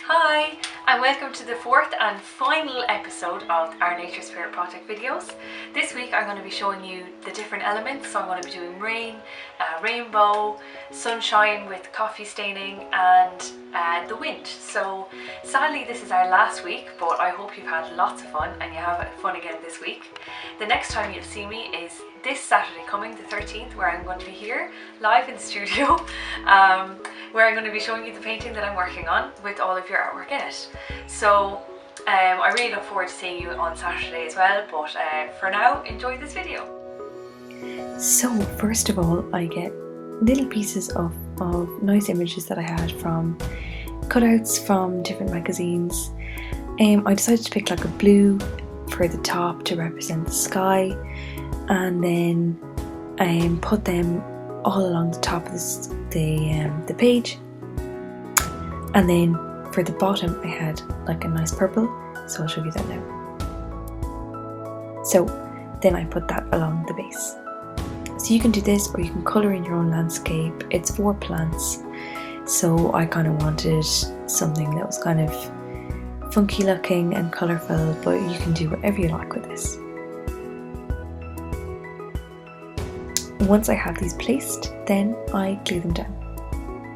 Hi, and welcome to the fourth and final episode of our Nature Spirit Project videos. This week I'm going to be showing you the different elements. So I'm going to be doing rain, rainbow, sunshine with coffee staining, and the wind. So sadly this is our last week, but I hope you've had lots of fun and you have fun again this week. The next time you'll see me is this Saturday coming, the 13th, where I'm going to be here live in the studio, where I'm going to be showing you the painting that I'm working on with all of your artwork in it. So I really look forward to seeing you on Saturday as well, but for now, enjoy this video. So first of all, I get little pieces of nice images that I had from cutouts from different magazines. I decided to pick like a blue for the top to represent the sky, and then put them all along the top of the page. And then for the bottom I had like a nice purple, so I'll show you that now. So then I put that along the base. So you can do this, or you can colour in your own landscape. It's 4 plants, so I kind of wanted something that was kind of funky looking and colourful, but you can do whatever you like with this. Once I have these placed, then I glue them down.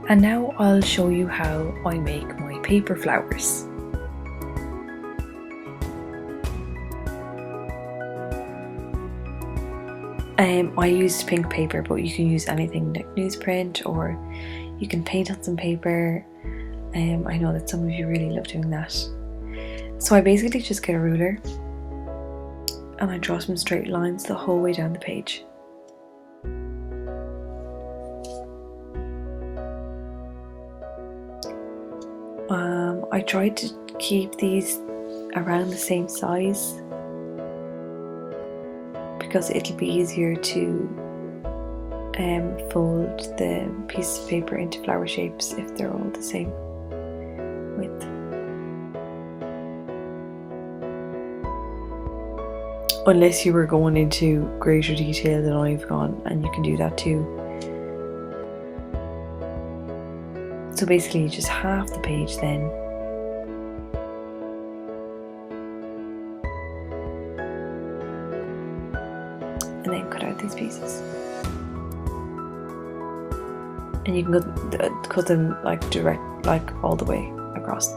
And now I'll show you how I make my paper flowers. I used pink paper, but you can use anything like newsprint, or you can paint on some paper. I know that some of you really love doing that. So I basically just get a ruler and I draw some straight lines the whole way down the page. I tried to keep these around the same size because it'll be easier to fold the piece of paper into flower shapes if they're all the same width. Unless you were going into greater detail than I've gone, and you can do that too. So basically just half the page then. And then cut out these pieces. And you can cut them like direct, like all the way across.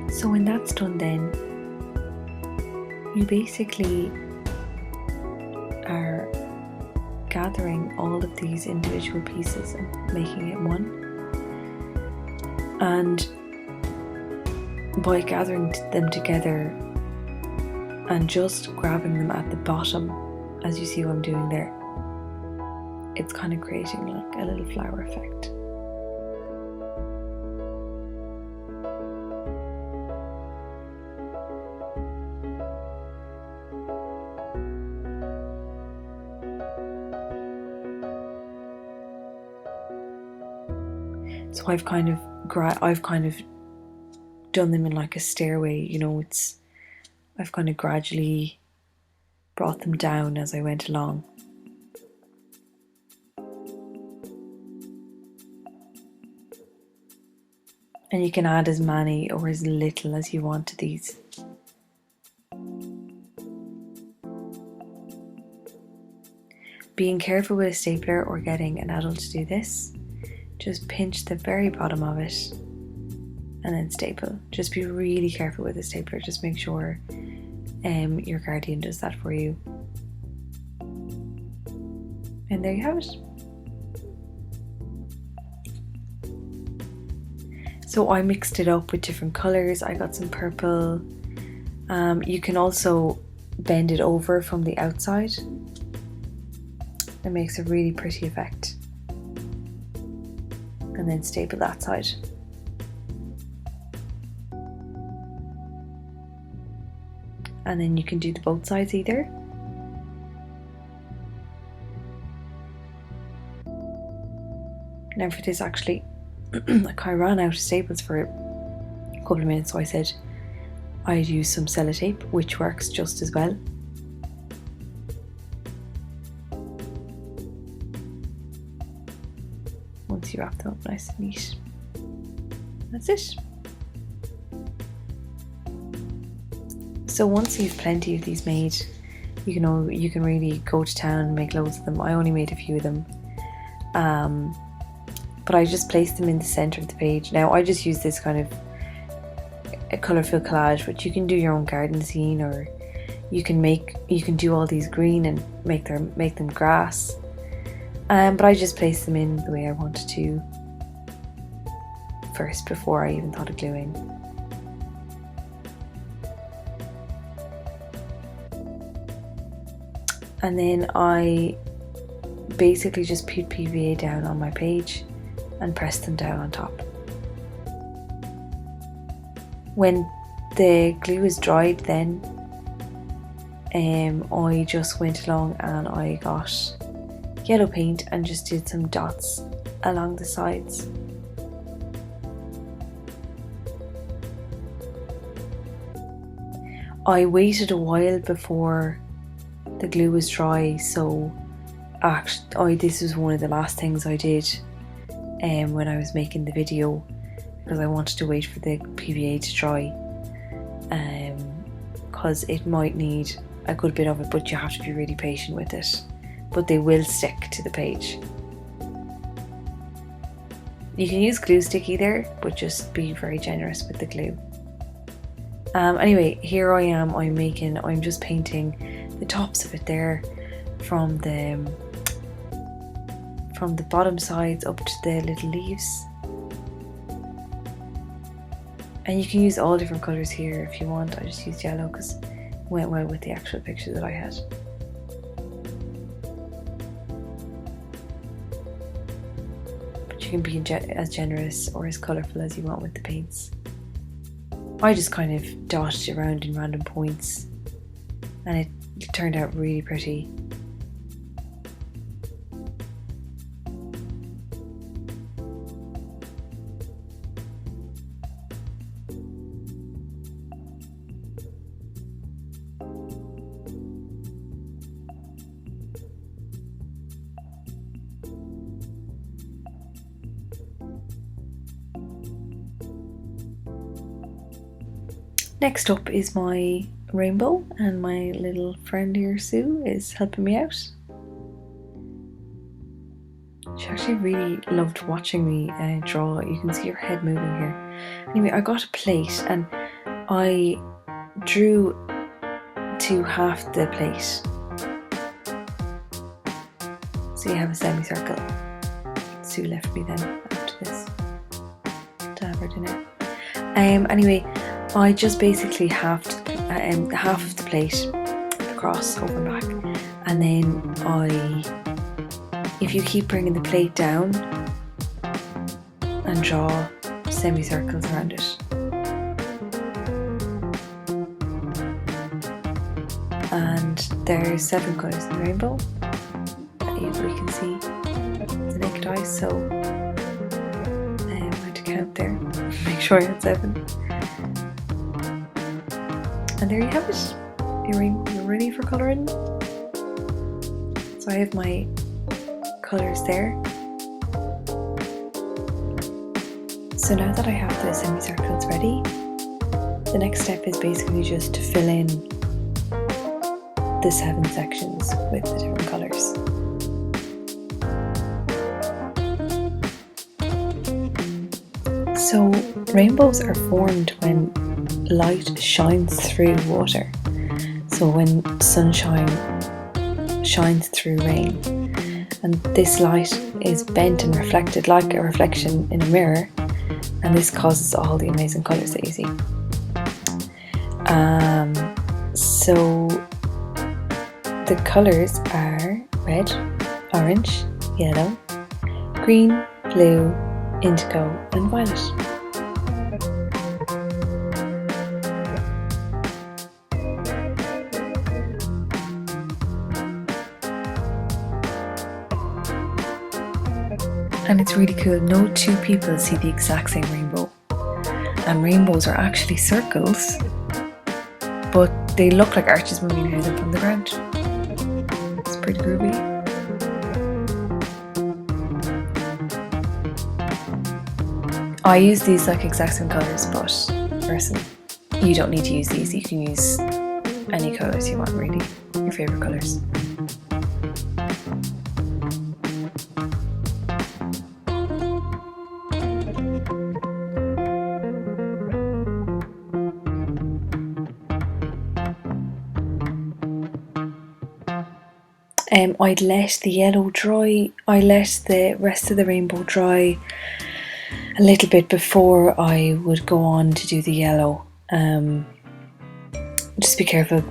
So when that's done, then you basically are gathering all of these individual pieces and making it one. And by gathering them together and just grabbing them at the bottom, as you see what I'm doing there, it's kind of creating like a little flower effect. So I've kind of done them in like a stairway, you know. I've kind of gradually brought them down as I went along. And you can add as many or as little as you want to these. Being careful with a stapler or getting an adult to do this. Just pinch the very bottom of it and then staple. Just be really careful with the stapler. Just make sure your guardian does that for you. And there you have it. So I mixed it up with different colours. I got some purple. You can also bend it over from the outside. It makes a really pretty effect. And then staple that side. And then you can do the both sides either. Now for this, actually, like I ran out of staples for a couple of minutes, so I said I'd use some sellotape, which works just as well. Once you wrap them up nice and neat, that's it. So once you've plenty of these made, you can really go to town and make loads of them. I only made a few of them, but I just placed them in the center of the page. Now I just use this kind of a colourful collage, but you can do your own garden scene, or you can do all these green and make them grass. But I just placed them in the way I wanted to first before I even thought of gluing. And then I basically just put PVA down on my page and pressed them down on top. When the glue is dried then, I just went along and I got yellow paint and just did some dots along the sides. I waited a while before the glue was dry, so actually this was one of the last things I did when I was making the video, because I wanted to wait for the PVA to dry, because it might need a good bit of it, but you have to be really patient with it, but they will stick to the page. You can use glue stick either, but just be very generous with the glue. Anyway, here I am, I'm just painting the tops of it there, from the bottom sides up to the little leaves. And you can use all different colours here if you want. I just used yellow because it went well with the actual picture that I had. But you can be as generous or as colourful as you want with the paints. I just kind of dotted it around in random points, and it turned out really pretty. Next up is my rainbow, and my little friend here, Sue, is helping me out. She actually really loved watching me draw. You can see her head moving here. Anyway, I got a plate and I drew to half the plate. So you have a semicircle. Sue left me then after this to have her dinner. Anyway, I just basically halved half of the plate across, over and back, and then if you keep bringing the plate down and draw semicircles around it. And there's 7 colours in the rainbow that we can see with the naked eye, so I had to count there, make sure I had 7. And there you have it. You're ready for colouring. So I have my colours there. So now that I have the semicircles ready, the next step is basically just to fill in the 7 sections with the different colours. So rainbows are formed when light shines through water. So when sunshine shines through rain, and this light is bent and reflected like a reflection in a mirror, and this causes all the amazing colours that you see. So the colours are red, orange, yellow, green, blue, indigo and violet. And it's really cool, no 2 people see the exact same rainbow. And rainbows are actually circles but they look like arches when you view them from the ground. It's pretty groovy. I use these like exact same colours, but personally, you don't need to use these. You can use any colours you want, really, your favourite colours. I'd let the yellow dry. I let the rest of the rainbow dry a little bit before I would go on to do the yellow. Just be careful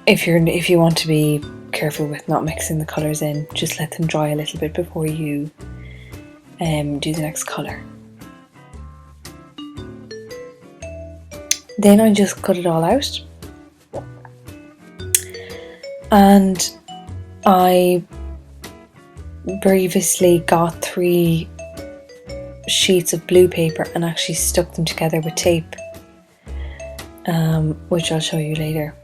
if you want to be careful with not mixing the colours in. Just let them dry a little bit before you do the next colour. Then I just cut it all out, and I previously got 3 sheets of blue paper and actually stuck them together with tape, which I'll show you later.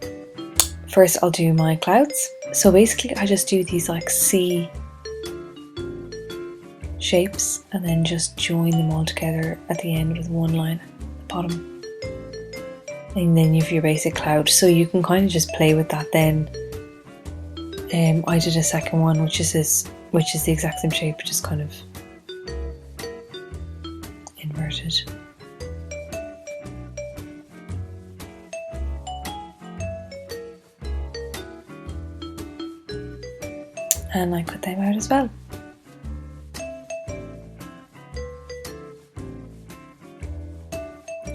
First I'll do my clouds. So basically I just do these like C shapes and then just join them all together at the end with one line at the bottom. And then you have your basic cloud, so you can kind of just play with that then. I did a second one which is the exact same shape, just kind of inverted. And I cut them out as well.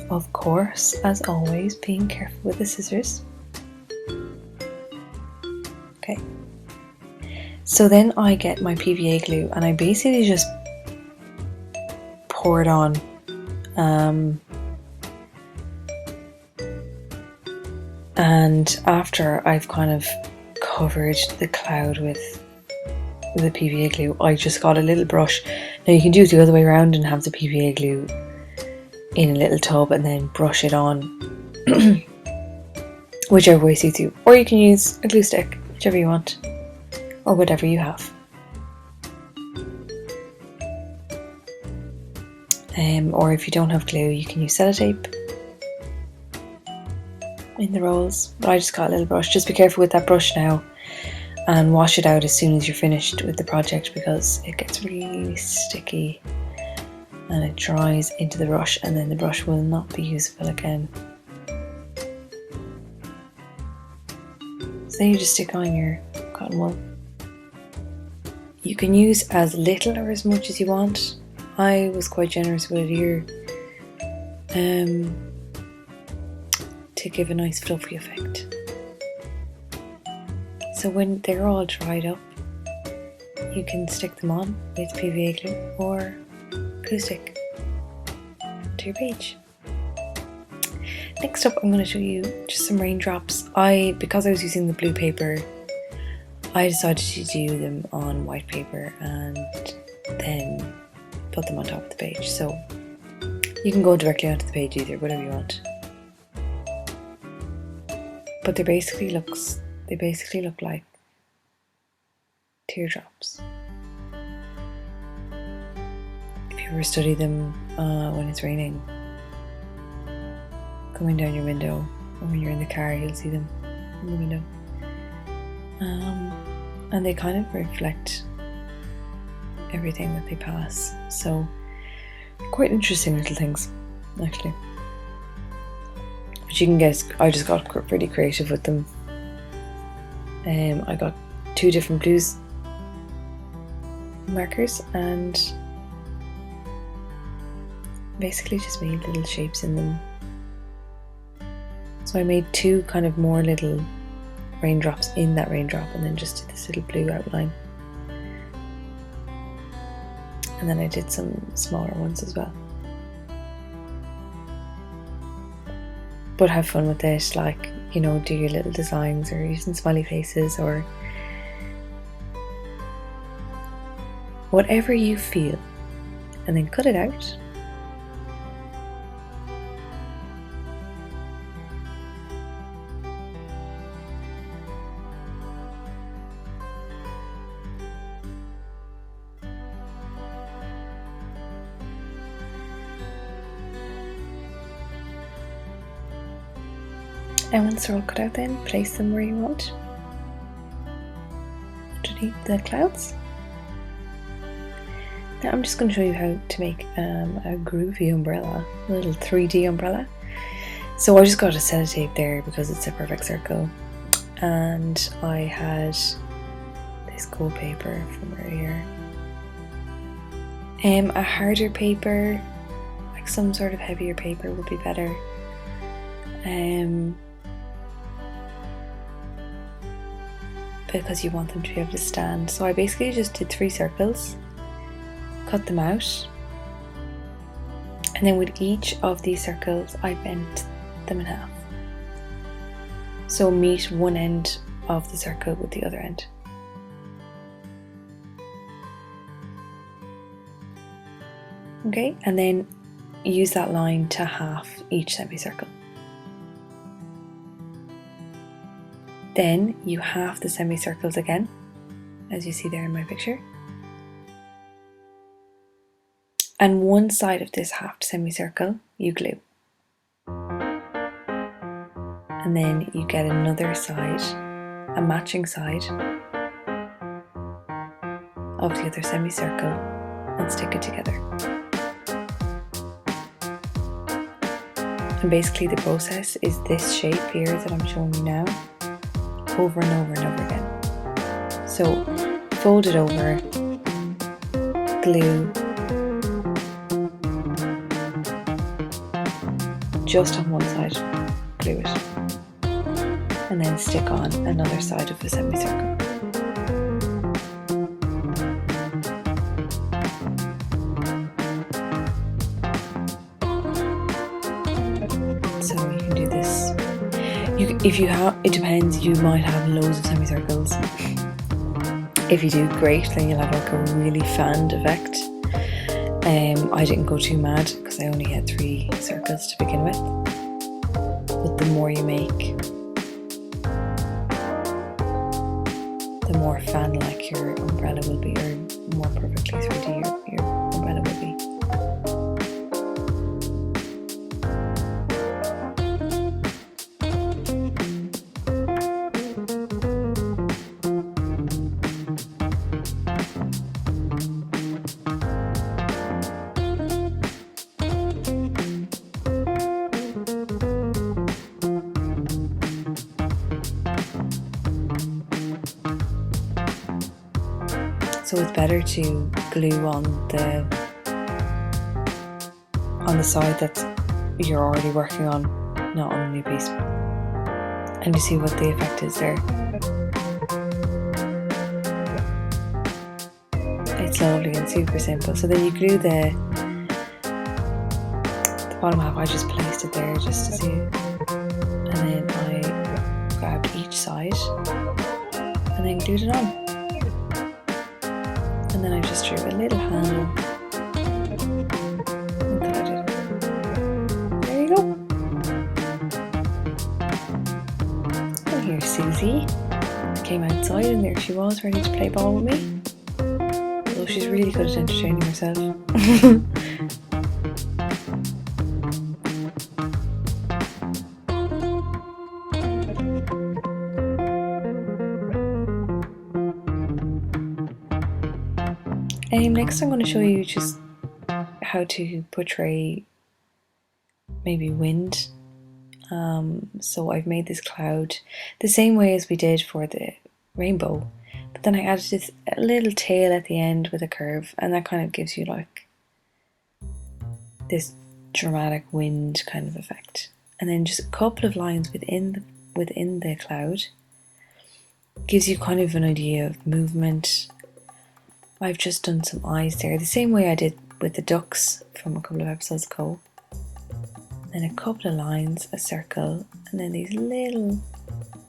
Of course, as always, being careful with the scissors. Okay. So then I get my PVA glue and I basically just pour it on. And after I've kind of covered the cloud with the PVA glue, I just got a little brush. Now you can do it the other way around and have the PVA glue in a little tub and then brush it on, whichever way suits you. Or you can use a glue stick, whichever you want, or whatever you have. Or if you don't have glue, you can use sellotape in the rolls. But I just got a little brush. Just be careful with that brush now and wash it out as soon as you're finished with the project, because it gets really sticky and it dries into the brush and then the brush will not be usable again. So then you just stick on your cotton wool. You can use as little or as much as you want. I was quite generous with it here to give a nice fluffy effect. So when they're all dried up, you can stick them on with PVA glue or glue stick to your page. Next up, I'm going to show you just some raindrops. Because I was using the blue paper, I decided to do them on white paper and then put them on top of the page. So you can go directly onto the page either, whatever you want. But they basically look like teardrops. If you ever study them when it's raining, coming down your window, or when you're in the car, you'll see them in the window. And they kind of reflect everything that they pass. So quite interesting little things, actually. But you can get, I just got pretty creative with them. I got 2 different blues markers and basically just made little shapes in them. So I made 2 kind of more little raindrops in that raindrop and then just did this little blue outline. And then I did some smaller ones as well. But have fun with it, like, you know, do your little designs or using smiley faces or whatever you feel, and then cut it out. And once they're all cut out, then place them where you want, underneath the clouds. Now I'm just going to show you how to make a groovy umbrella, a little 3D umbrella. So I just got a sellotape there because it's a perfect circle, and I had this gold paper from earlier. A harder paper, like some sort of heavier paper would be better. Because you want them to be able to stand. So I basically just did 3 circles, cut them out, and then with each of these circles I bent them in half. So meet one end of the circle with the other end. Okay, and then use that line to half each semicircle. Then you half the semicircles again, as you see there in my picture. And one side of this halved semicircle you glue. And then you get another side, a matching side of the other semicircle, and stick it together. And basically the process is this shape here that I'm showing you now, over and over and over again. So fold it over, glue just on one side, glue it, and then stick on another side of the semicircle. So you can do this. If you have, it depends, you might have loads of semicircles. If you do, great, then you'll have like a really fanned effect. I didn't go too mad because I only had 3 circles to begin with. But the more you make, the more fan-like your umbrella will be, or more perfectly 3D your umbrella will be. So it's better to glue on the side that you're already working on, not on a new piece. And you see what the effect is there. It's lovely and super simple. So then you glue the bottom half. I just placed it there just to see, and then I grabbed each side and then glued it on. And then I just drew a little handle and colored it. There you go. And here's Susie. Came outside and there she was, ready to play ball with me. Although she's really good at entertaining herself. Next I'm going to show you just how to portray maybe wind. So I've made this cloud the same way as we did for the rainbow, but then I added this little tail at the end with a curve, and that kind of gives you like this dramatic wind kind of effect. And then just a couple of lines within the cloud gives you kind of an idea of movement. I've just done some eyes there, the same way I did with the ducks from a couple of episodes ago. Then a couple of lines, a circle, and then these little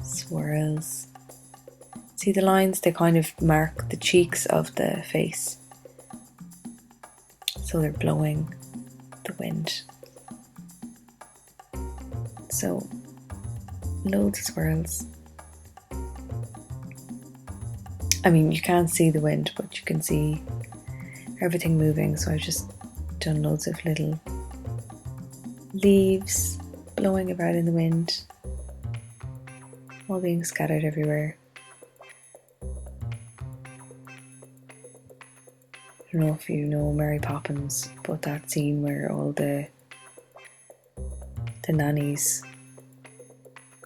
swirls. See the lines, they kind of mark the cheeks of the face. So they're blowing the wind. So, loads of swirls. I mean, you can't see the wind, but you can see everything moving. So I've just done loads of little leaves blowing about in the wind. all being scattered everywhere. I don't know if you know Mary Poppins, but that scene where all the nannies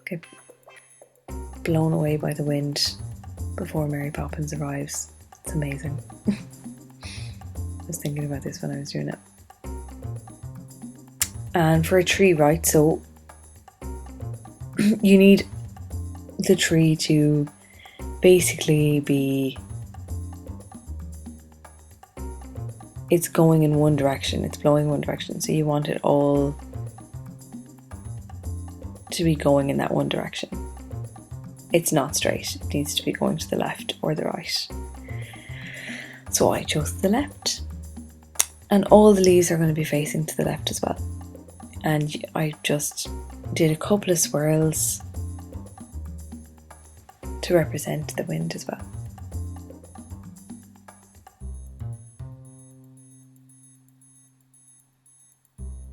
get blown away by the wind before Mary Poppins arrives. It's amazing. I was thinking about this when I was doing it. And for a tree, right, so you need the tree to basically be, it's going in one direction, it's blowing one direction, so you want it all to be going in that one direction. It's not straight, it needs to be going to the left or the right. So I chose the left, and all the leaves are going to be facing to the left as well. And I just did a couple of swirls to represent the wind as well.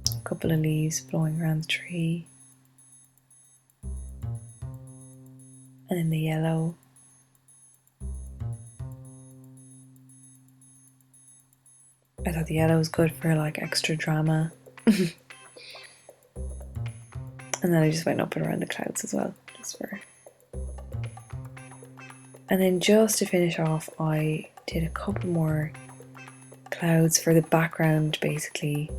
A couple of leaves blowing around the tree. And then the yellow. I thought the yellow was good for like extra drama. And then I just went up and around the clouds as well, just for. And then just to finish off, I did a couple more clouds for the background, basically.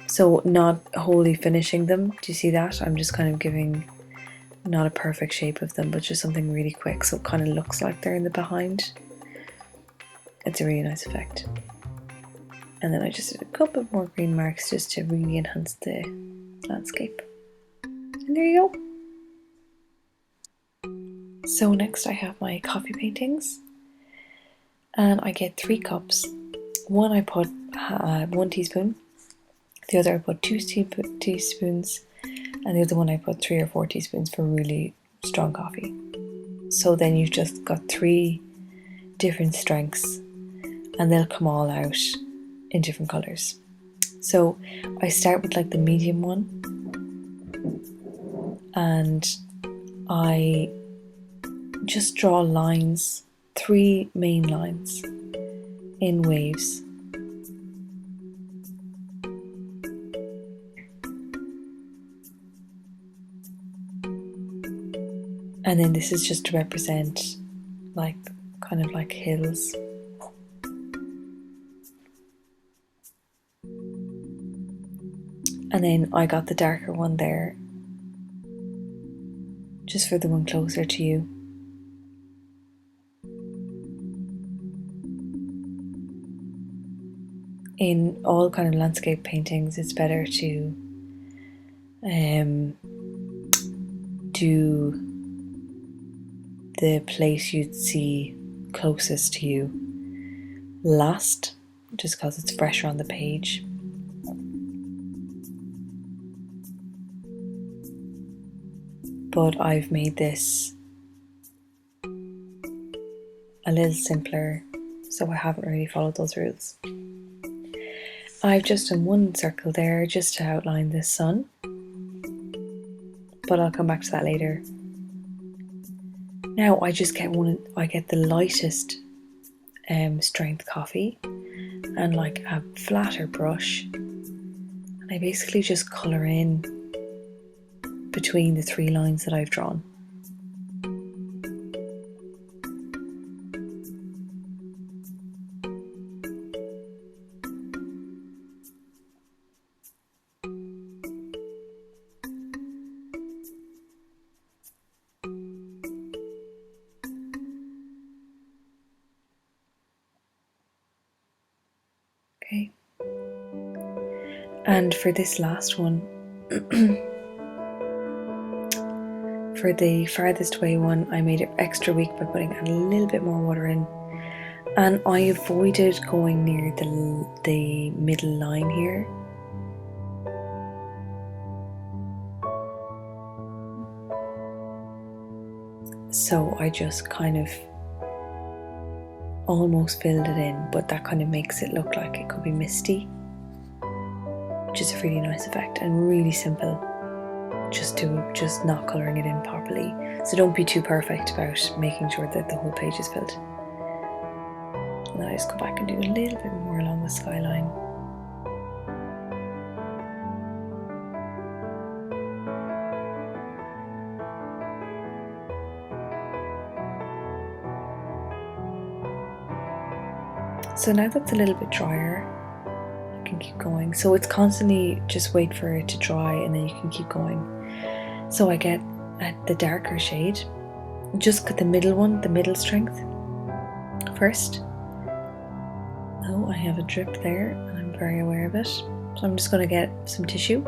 So not wholly finishing them. Do you see that? I'm just kind of giving not a perfect shape of them, but just something really quick, so it kind of looks like they're in the behind. It's a really nice effect. And then I just did a couple more green marks just to really enhance the landscape. And there you go. So next I have my coffee paintings, and I get 3 cups. One I put 1 teaspoon, the other I put 2 teaspoons, and the other one I put 3 or 4 teaspoons for really strong coffee. So then you've just got 3 different strengths, and they'll come all out in different colours. So I start with like the medium one, and I just draw lines, 3 main lines in waves. And then this is just to represent like kind of like hills. And then I got the darker one there, just for the one closer to you. In all kind of landscape paintings, it's better to do the place you'd see closest to you last, just because it's fresher on the page. But I've made this a little simpler, so I haven't really followed those rules. I've just done 1 circle there just to outline the sun, but I'll come back to that later. Now I just get I get the lightest strength coffee and like a flatter brush, and I basically just colour in between the 3 lines that I've drawn. Okay. And for this last one, for the farthest away one, I made it extra weak by putting a little bit more water in, and I avoided going near the middle line here. So I just kind of almost filled it in, but that kind of makes it look like it could be misty, which is a really nice effect and really simple. just not colouring it in properly. So don't be too perfect about making sure that the whole page is filled. And then I just go back and do a little bit more along the skyline. So now that's a little bit drier, I can keep going. So it's constantly just wait for it to dry and then you can keep going. So I get at the darker shade, just got the middle one, the middle strength first. Oh, I have a drip there and I'm very aware of it. So I'm just going to get some tissue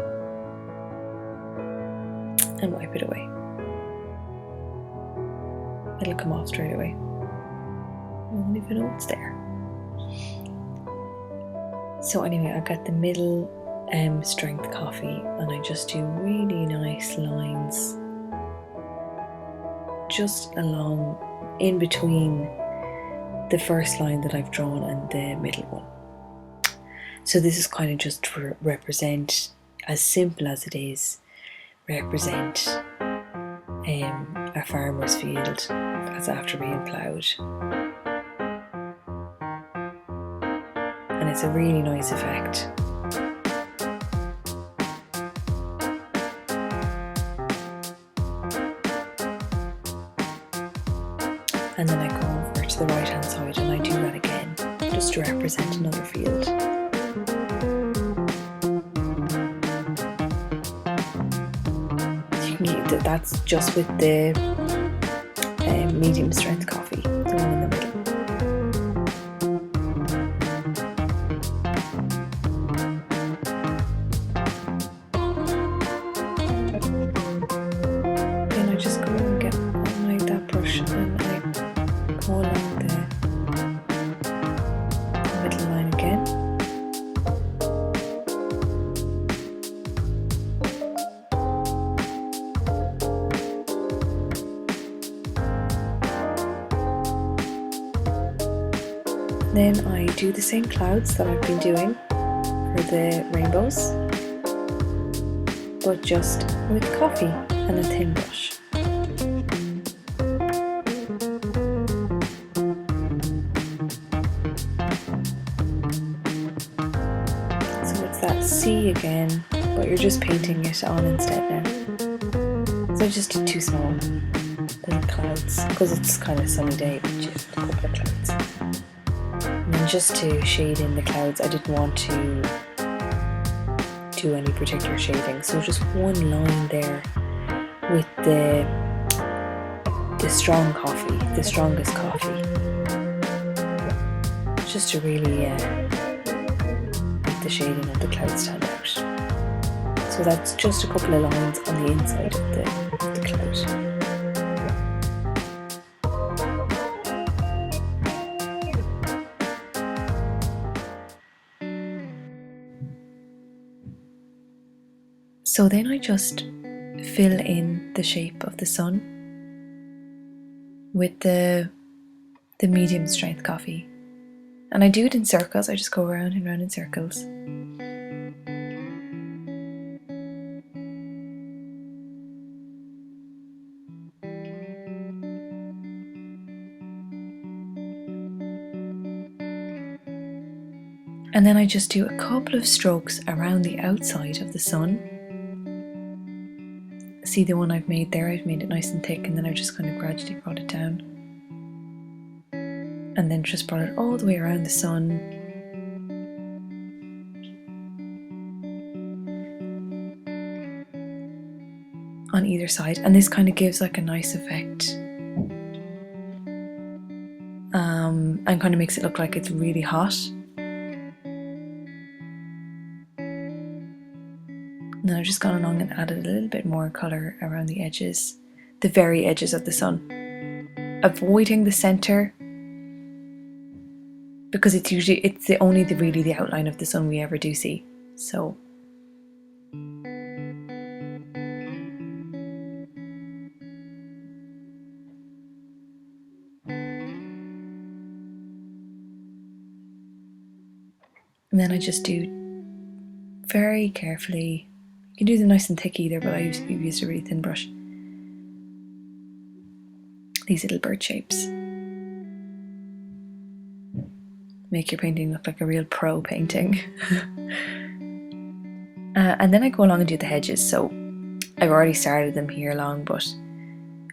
and wipe it away. It'll come off straight away. I won't even know it's there. So anyway, I got the middle strength coffee and I just do really nice lines just along in between the first line that I've drawn and the middle one. So this is kind of just to represent, as simple as it is, represent a farmer's field as after being ploughed. And it's a really nice effect. And then I go over to the right hand side and I do that again, just to represent another field. So you can, that's just with the medium strength coffee, the one in the middle. Then I just go and get that brush and I go along the middle line again. Then I do the same clouds that I've been doing for the rainbows, but just with coffee and a thin brush. So it's that C again, but you're just painting it on instead now. So I just did two small little clouds because it's kind of sunny day, but just a couple of clouds. And then just to shade in the clouds, I didn't want to do any particular shading, so just one line there with the strong coffee, the strongest coffee, just to really make the shading of the clouds stand out. So that's just a couple of lines on the inside of the cloud. So then I just fill in the shape of the sun with the medium strength coffee. And I do it in circles, I just go around and round in circles. And then I just do a couple of strokes around the outside of the sun. See the one I've made there, I've made it nice and thick, and then I've just kind of gradually brought it down. And then just brought it all the way around the sun. On either side, and this kind of gives like a nice effect. And kind of makes it look like it's really hot. And then I've just gone along and added a little bit more colour around the edges, the very edges of the sun. Avoiding the centre, because it's only really the outline of the sun we ever do see. So and then I just do very carefully You can do them nice and thick either, but I used a really thin brush. These little bird shapes make your painting look like a real pro painting. And then I go along and do the hedges. So I've already started them here long, but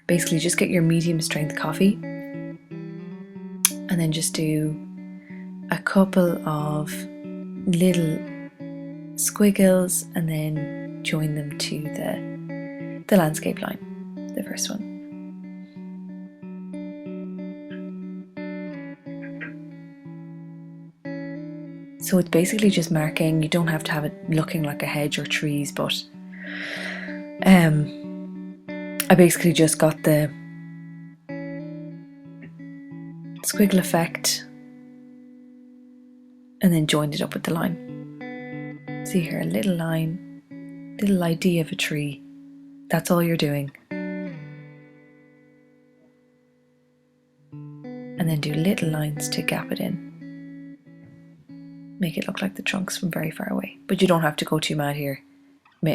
basically just get your medium strength coffee and then just do a couple of little squiggles and then join them to the landscape line, the first one. So it's basically just marking. You don't have to have it looking like a hedge or trees, but I basically just got the squiggle effect and then joined it up with the line. See here, a little line, little idea of a tree. That's all you're doing. And then do little lines to gap it in. Make it look like the trunks from very far away. But you don't have to go too mad here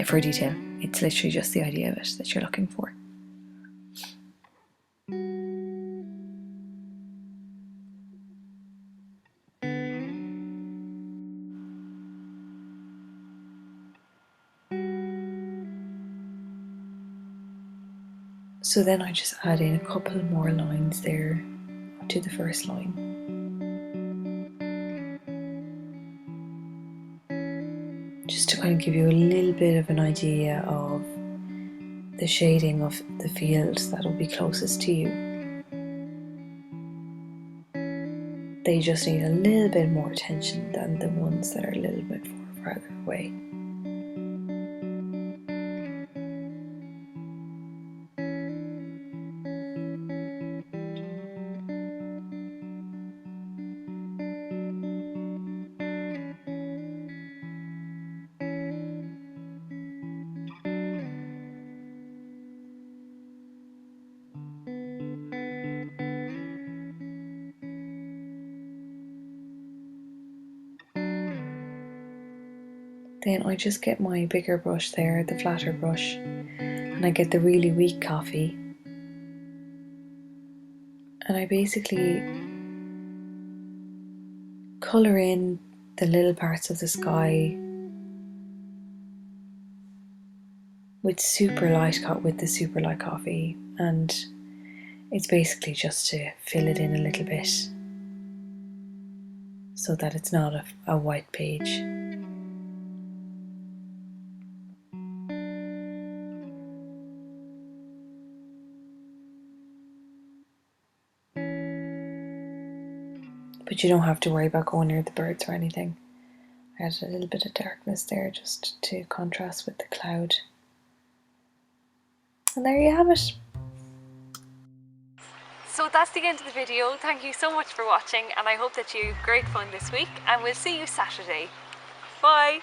for detail. It's literally just the idea of it that you're looking for. So then I just add in a couple more lines there to the first line. Just to kind of give you a little bit of an idea of the shading of the fields that will be closest to you. They just need a little bit more attention than the ones that are a little bit farther away. Then I just get my bigger brush there, the flatter brush, and I get the really weak coffee. And I basically colour in the little parts of the sky with the super light coffee, and it's basically just to fill it in a little bit so that it's not a white page. But you don't have to worry about going near the birds or anything. I added a little bit of darkness there just to contrast with the cloud. And there you have it. So that's the end of the video. Thank you so much for watching, and I hope that you had great fun this week, and we'll see you Saturday. Bye!